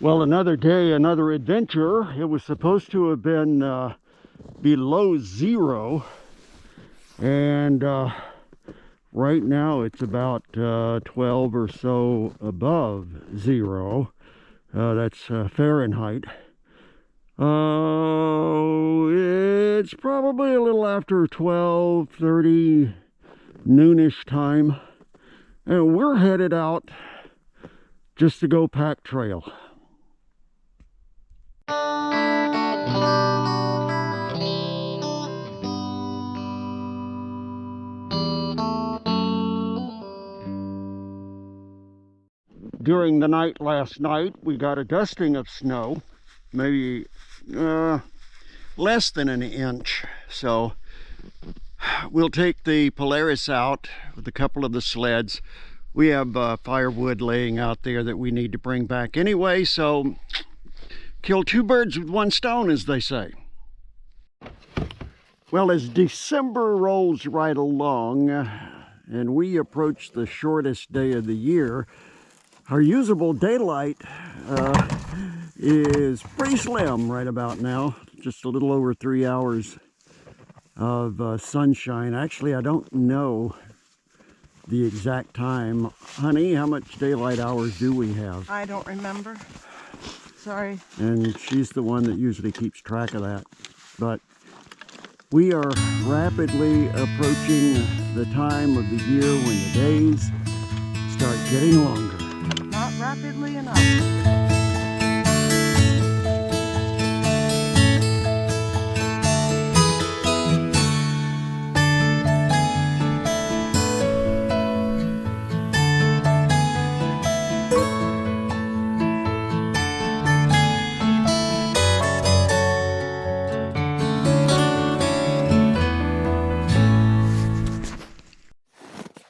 Well, another day, another adventure. It was supposed to have been below zero, and right now it's about 12 or so above zero. That's Fahrenheit. It's probably a little after 12:30 noonish time, and we're headed out just to go pack trail. During the night last night, we got a dusting of snow, maybe less than an inch. So we'll take the Polaris out with a couple of the sleds. We have firewood laying out there that we need to bring back anyway, so kill two birds with one stone, as they say. Well, as December rolls right along and we approach the shortest day of the year, our usable daylight is pretty slim right about now. Just a little over 3 hours of sunshine. Actually, I don't know the exact time. Honey, how much daylight hours do we have? I don't remember. Sorry. And she's the one that usually keeps track of that. But we are rapidly approaching the time of the year when the days start getting longer. Not rapidly enough.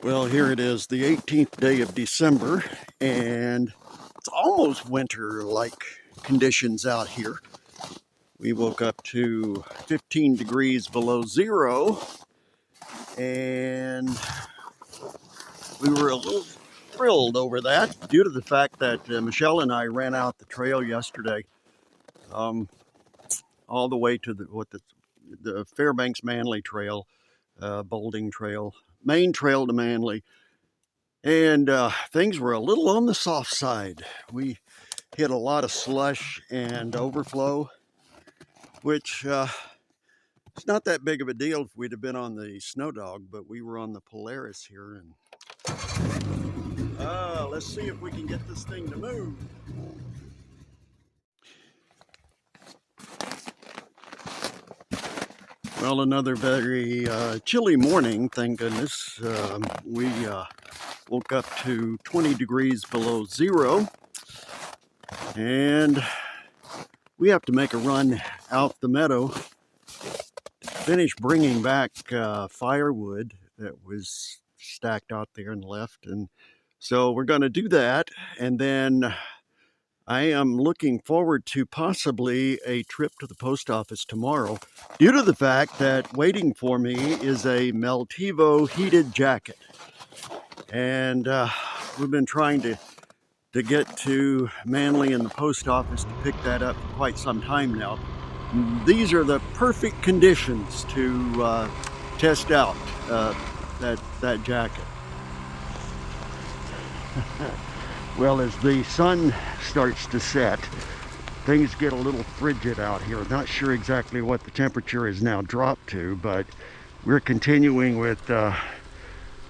Well, here it is, the 18th day of December, and it's almost winter-like conditions out here. We woke up to 15 degrees below zero, and we were a little thrilled over that due to the fact that Michelle and I ran out the trail yesterday, all the way to the Fairbanks Manly Trail, Boulding Trail, main trail to Manly. And things were a little on the soft side. We hit a lot of slush and overflow, which it's not that big of a deal if we'd have been on the Snow Dog, but we were on the Polaris here. And let's see if we can get this thing to move. Well, another very chilly morning, thank goodness. We woke up to 20 degrees below zero, and we have to make a run out the meadow to finish bringing back firewood that was stacked out there and left. And so we're going to do that, and then I am looking forward to possibly a trip to the post office tomorrow, due to the fact that waiting for me is a Meltivo heated jacket. And we've been trying to get to Manly and the post office to pick that up for quite some time now. These are the perfect conditions to test out that jacket. Well, as the sun starts to set, things get a little frigid out here. Not sure exactly what the temperature is now dropped to, but we're continuing with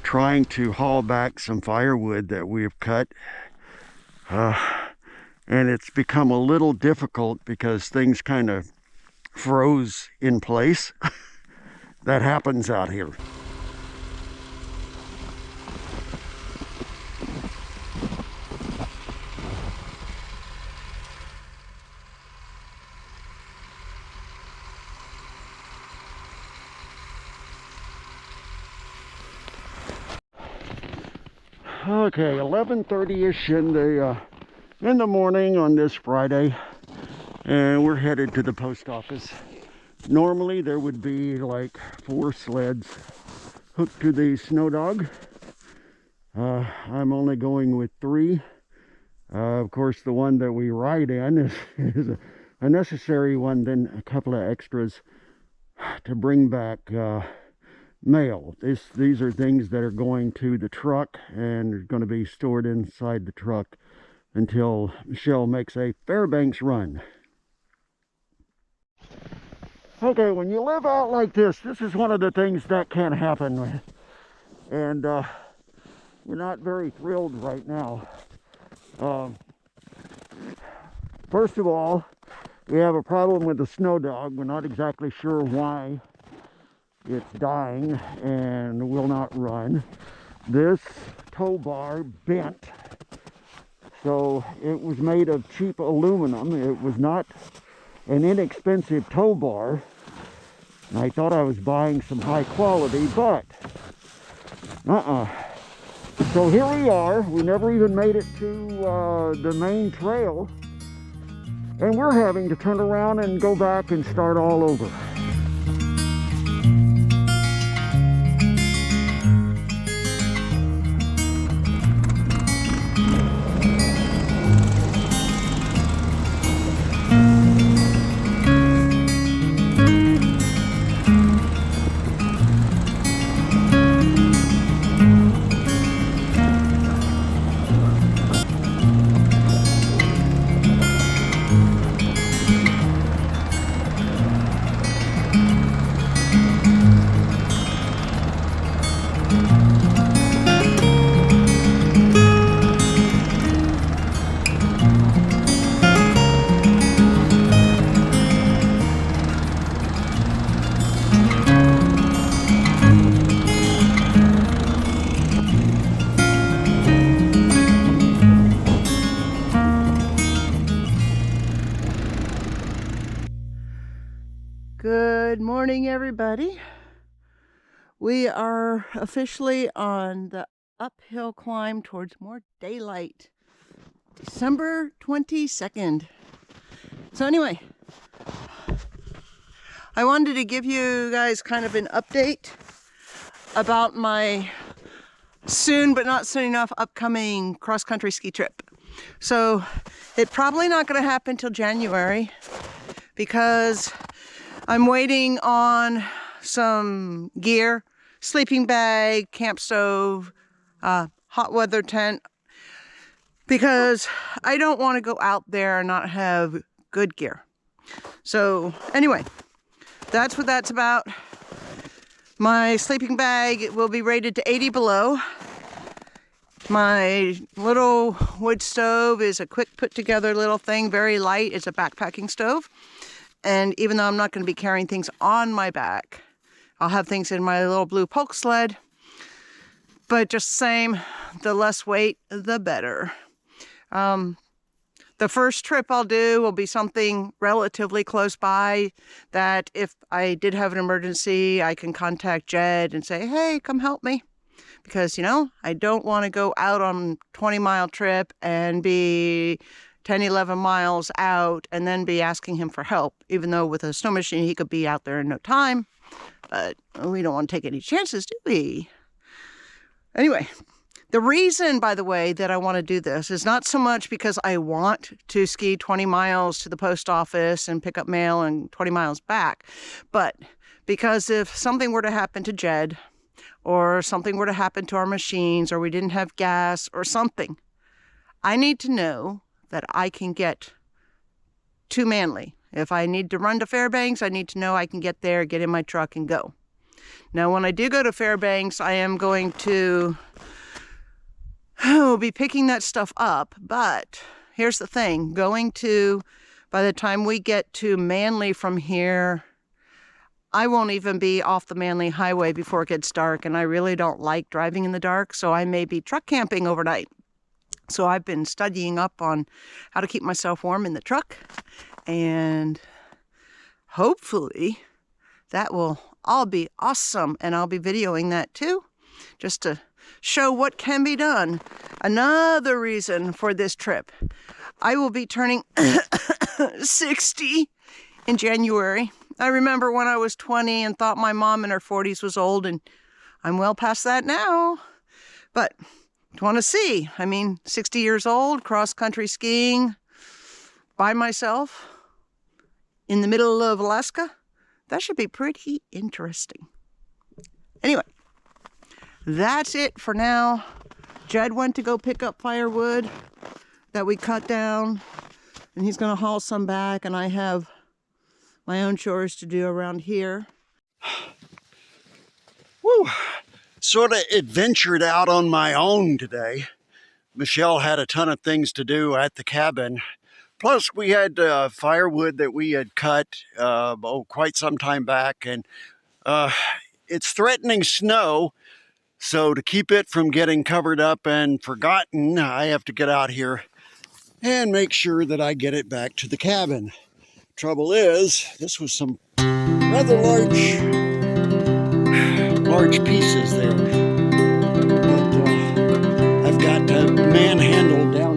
trying to haul back some firewood that we've cut. And it's become a little difficult because things kind of froze in place. That happens out here. Okay, 11:30-ish in the morning on this Friday, and we're headed to the post office. Normally there would be like 4 sleds hooked to the Snow Dog. I'm only going with 3. Of course, the one that we ride in is a necessary one, then a couple of extras to bring back mail. These are things that are going to the truck and are going to be stored inside the truck until Michelle makes a Fairbanks run. Okay, when you live out like this is one of the things that can happen. And we're not very thrilled right now. First of all, we have a problem with the snow dog. We're not exactly sure why it's dying and will not run. This tow bar bent. So it was made of cheap aluminum. It was not an inexpensive tow bar. And I thought I was buying some high quality, but so here we are. We never even made it to the main trail. And we're having to turn around and go back and start all over. Good morning, everybody. We are officially on the uphill climb towards more daylight. December 22nd. So anyway, I wanted to give you guys kind of an update about my soon but not soon enough upcoming cross-country ski trip. So it's probably not going to happen till January because I'm waiting on some gear, sleeping bag, camp stove, hot weather tent, because I don't want to go out there and not have good gear. So anyway, that's what that's about. My sleeping bag will be rated to 80 below. My little wood stove is a quick put together little thing, very light. It's a backpacking stove. And even though I'm not going to be carrying things on my back, I'll have things in my little blue poke sled. But just the same, the less weight, the better. The first trip I'll do will be something relatively close by that if I did have an emergency, I can contact Jed and say, hey, come help me. Because, you know, I don't want to go out on a 20-mile trip and be 10, 11 miles out and then be asking him for help, even though with a snow machine he could be out there in no time. But we don't want to take any chances, do we? Anyway, the reason, by the way, that I want to do this is not so much because I want to ski 20 miles to the post office and pick up mail and 20 miles back, but because if something were to happen to Jed, or something were to happen to our machines, or we didn't have gas or something, I need to know that I can get to Manly. If I need to run to Fairbanks, I need to know I can get there, get in my truck and go. Now, when I do go to Fairbanks, I am going to be picking that stuff up. But here's the thing, by the time we get to Manly from here, I won't even be off the Manly Highway before it gets dark. And I really don't like driving in the dark. So I may be truck camping overnight. So I've been studying up on how to keep myself warm in the truck, and hopefully that will all be awesome, and I'll be videoing that too, just to show what can be done. Another reason for this trip, I will be turning 60 in January. I remember when I was 20 and thought my mom in her 40s was old, and I'm well past that now. But want to see. I mean, 60 years old, cross-country skiing by myself in the middle of Alaska. That should be pretty interesting. Anyway, that's it for now. Jed went to go pick up firewood that we cut down, and he's going to haul some back, and I have my own chores to do around here. Woo! Sort of adventured out on my own today. Michelle had a ton of things to do at the cabin. Plus, we had firewood that we had cut quite some time back, and it's threatening snow. So to keep it from getting covered up and forgotten, I have to get out here and make sure that I get it back to the cabin. Trouble is, this was some rather large pieces there. But I've got to manhandle down